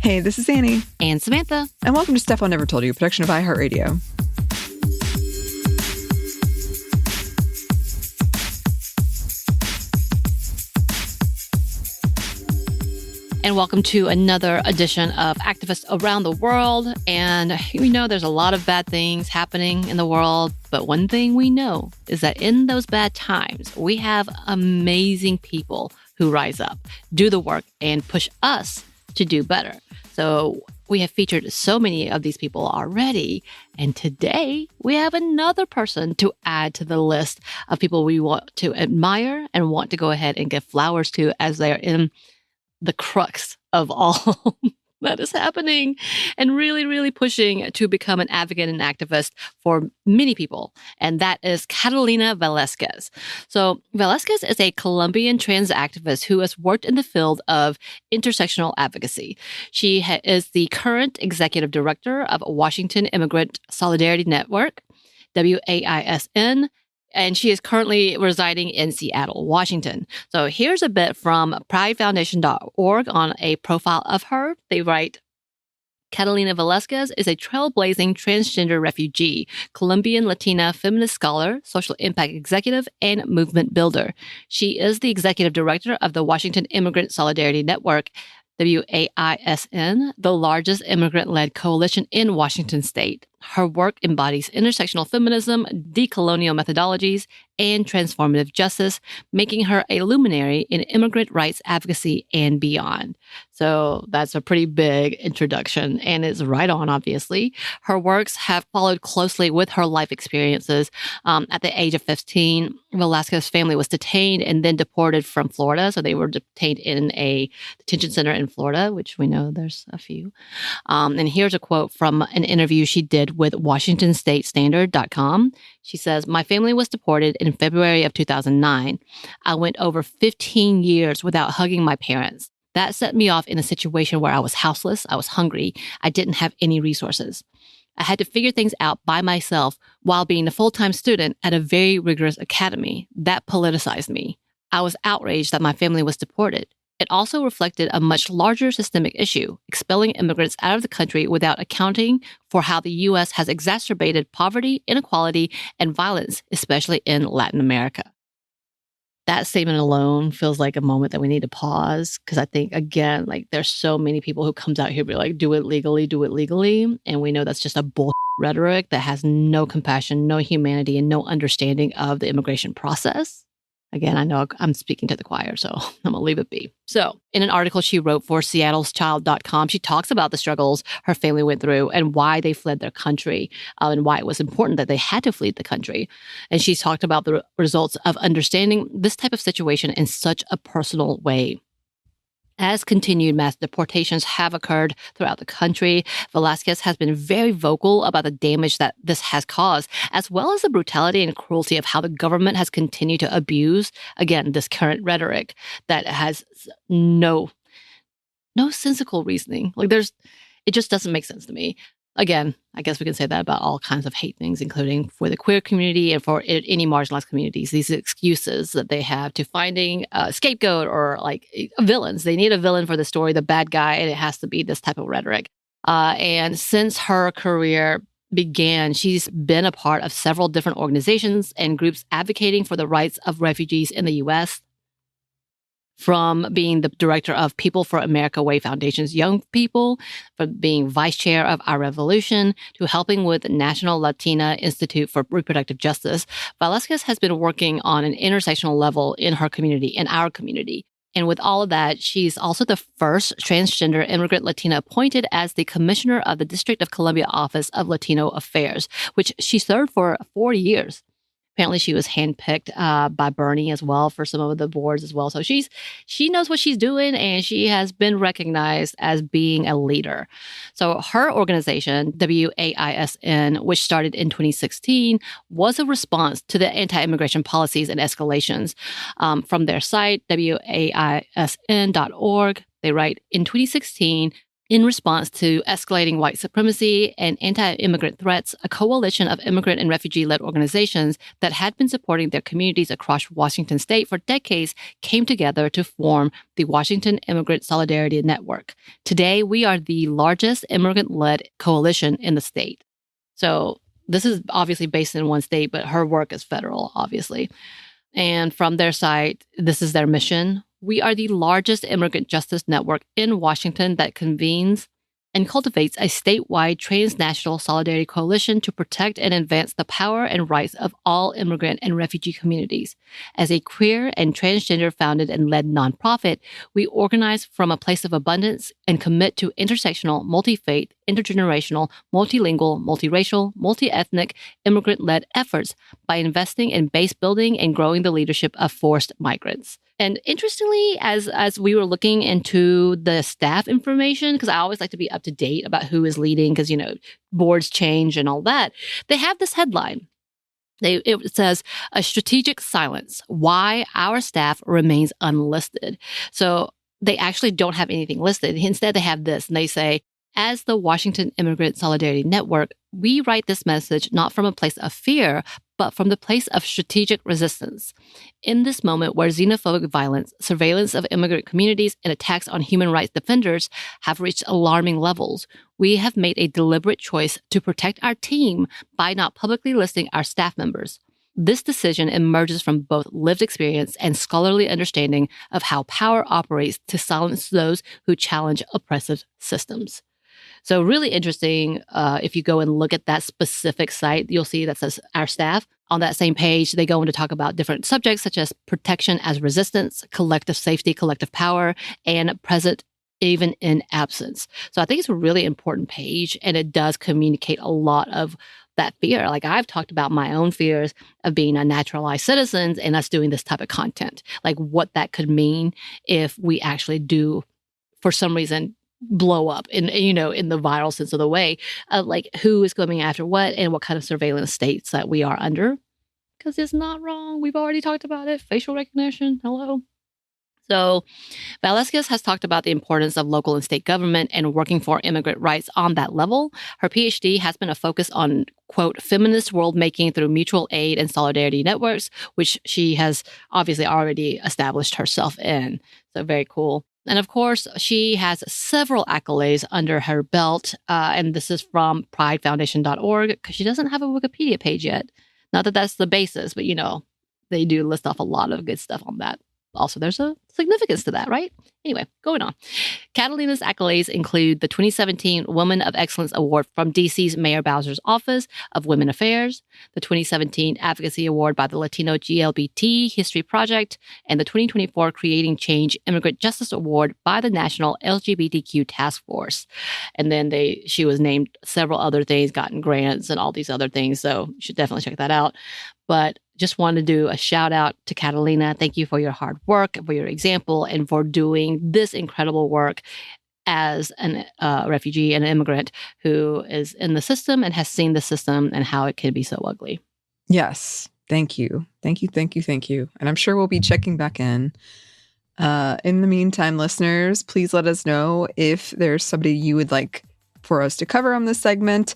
Hey, this is Anney. And Samantha. And welcome to Stuff I Never Told You, a production of iHeartRadio. And welcome to another edition of Activists Around the World. And we know there's a lot of bad things happening in the world, but one thing we know is that in those bad times, we have amazing people who rise up, do the work, and push us to do better. So we have featured so many of these people already. And today we have another person to add to the list of people we want to admire and want to go ahead and give flowers to as they are in the crux of all that is happening and really, really pushing to become an advocate and activist for many people. And that is Catalina Velasquez. So Velasquez is a Colombian trans activist who has worked in the field of intersectional advocacy. She is the current executive director of Washington Immigrant Solidarity Network, WAISN, and she is currently residing in Seattle, Washington. So here's a bit from pridefoundation.org on a profile of her. They write, Catalina Velasquez is a trailblazing transgender refugee, Colombian Latina feminist scholar, social impact executive, and movement builder. She is the executive director of the Washington Immigrant Solidarity Network, WAISN, the largest immigrant-led coalition in Washington state. Her work embodies intersectional feminism, decolonial methodologies, and transformative justice, making her a luminary in immigrant rights advocacy and beyond. So that's a pretty big introduction, and it's right on, obviously. Her works have followed closely with her life experiences. At the age of 15, Velasquez's family was detained and then deported from Florida. So they were detained in a detention center in Florida, which we know there's a few. And here's a quote from an interview she did with WashingtonStateStandard.com. She says, "My family was deported in February of 2009. I went over 15 years without hugging my parents. That set me off in a situation where I was houseless, I was hungry, I didn't have any resources. I had to figure things out by myself while being a full-time student at a very rigorous academy. That politicized me. I was outraged that my family was deported. It also reflected a much larger systemic issue, expelling immigrants out of the country without accounting for how the U.S. has exacerbated poverty, inequality, and violence, especially in Latin America." That statement alone feels like a moment that we need to pause, because I think, again, like there's so many people who comes out here be like, do it legally. And we know that's just a bull rhetoric that has no compassion, no humanity, and no understanding of the immigration process. Again, I know I'm speaking to the choir, so I'm going to leave it be. So in an article she wrote for seattleschild.com, she talks about the struggles her family went through and why they fled their country and why it was important that they had to flee the country. And she's talked about the results of understanding this type of situation in such a personal way. As continued mass deportations have occurred throughout the country, Velasquez has been very vocal about the damage that this has caused, as well as the brutality and cruelty of how the government has continued to abuse, again, this current rhetoric that has no sensical reasoning. It just doesn't make sense to me. Again, I guess we can say that about all kinds of hate things, including for the queer community and for any marginalized communities. These excuses that they have to finding a scapegoat or like villains. They need a villain for the story, the bad guy, and it has to be this type of rhetoric. And since her career began, she's been a part of several different organizations and groups advocating for the rights of refugees in the U.S., from being the director of People for America Way Foundation's Young People, from being vice chair of Our Revolution, to helping with the National Latina Institute for Reproductive Justice, Velasquez has been working on an intersectional level in her community, in our community. And with all of that, she's also the first transgender immigrant Latina appointed as the commissioner of the District of Columbia Office of Latino Affairs, which she served for 4 years. Apparently, she was handpicked by Bernie as well for some of the boards as well. So she knows what she's doing, and she has been recognized as being a leader. So her organization, WAISN, which started in 2016, was a response to the anti-immigration policies and escalations. From their site, WAISN.org, they write, in 2016, In response to escalating white supremacy and anti-immigrant threats, a coalition of immigrant and refugee-led organizations that had been supporting their communities across Washington state for decades came together to form the Washington Immigrant Solidarity Network. Today, we are the largest immigrant-led coalition in the state. So this is obviously based in one state, but her work is federal, obviously. And from their site, this is their mission. We are the largest immigrant justice network in Washington that convenes and cultivates a statewide transnational solidarity coalition to protect and advance the power and rights of all immigrant and refugee communities. As a queer and transgender founded and led nonprofit, we organize from a place of abundance and commit to intersectional, multi-faith, intergenerational, multilingual, multiracial, multi-ethnic, immigrant-led efforts by investing in base building and growing the leadership of forced migrants. And interestingly, as we were looking into the staff information, because I always like to be up to date about who is leading, because, boards change and all that, they have this headline. It says, "A strategic silence, why our staff remains unlisted." So they actually don't have anything listed. Instead, they have this, and they say, "As the Washington Immigrant Solidarity Network, we write this message not from a place of fear, but from the place of strategic resistance. In this moment where xenophobic violence, surveillance of immigrant communities, and attacks on human rights defenders have reached alarming levels, we have made a deliberate choice to protect our team by not publicly listing our staff members. This decision emerges from both lived experience and scholarly understanding of how power operates to silence those who challenge oppressive systems." So really interesting. If you go and look at that specific site, you'll see that says our staff. On that same page, they go in to talk about different subjects such as protection as resistance, collective safety, collective power, and present even in absence. So I think it's a really important page, and it does communicate a lot of that fear. Like, I've talked about my own fears of being a naturalized citizen and us doing this type of content, like what that could mean if we actually do, for some reason, blow up in the viral sense of the way, like who is coming after what and what kind of surveillance states that we are under. Because it's not wrong. We've already talked about it. Facial recognition. Hello. So Velasquez has talked about the importance of local and state government and working for immigrant rights on that level. Her PhD has been a focus on, quote, feminist world making through mutual aid and solidarity networks, which she has obviously already established herself in. So very cool. And of course, she has several accolades under her belt. And this is from pridefoundation.org, because she doesn't have a Wikipedia page yet. Not that that's the basis, but they do list off a lot of good stuff on that. Also, there's a significance to that, right? Anyway, going on. Catalina's accolades include the 2017 Woman of Excellence Award from DC's Mayor Bowser's Office of Women Affairs, the 2017 Advocacy Award by the Latino GLBT History Project, and the 2024 Creating Change Immigrant Justice Award by the National LGBTQ Task Force. And then she was named several other things, gotten grants and all these other things. So you should definitely check that out. But just wanted to do a shout out to Catalina. Thank you for your hard work, for your example, and for doing this incredible work as a refugee and an immigrant who is in the system and has seen the system and how it can be so ugly. Yes. Thank you. Thank you. Thank you. Thank you. And I'm sure we'll be checking back in. In the meantime, listeners, please let us know if there's somebody you would like for us to cover on this segment.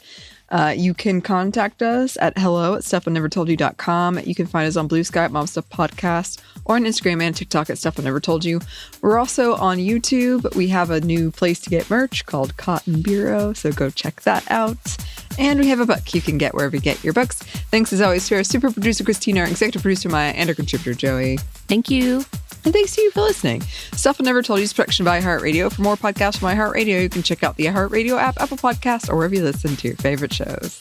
You can contact us at hello@stuffInevertoldyou.com. You can find us on Blue Sky at Mom Stuff Podcast, or on Instagram and TikTok at Stuff I Never Told You. We're also on YouTube. We have a new place to get merch called Cotton Bureau, so go check that out. And we have a book you can get wherever you get your books. Thanks as always to our super producer Christina, our executive producer Maya, and our contributor Joey. Thank you. And thanks to you for listening. Stuff I Never Told You is a production by iHeartRadio. For more podcasts from iHeartRadio, you can check out the iHeartRadio app, Apple Podcasts, or wherever you listen to your favorite shows.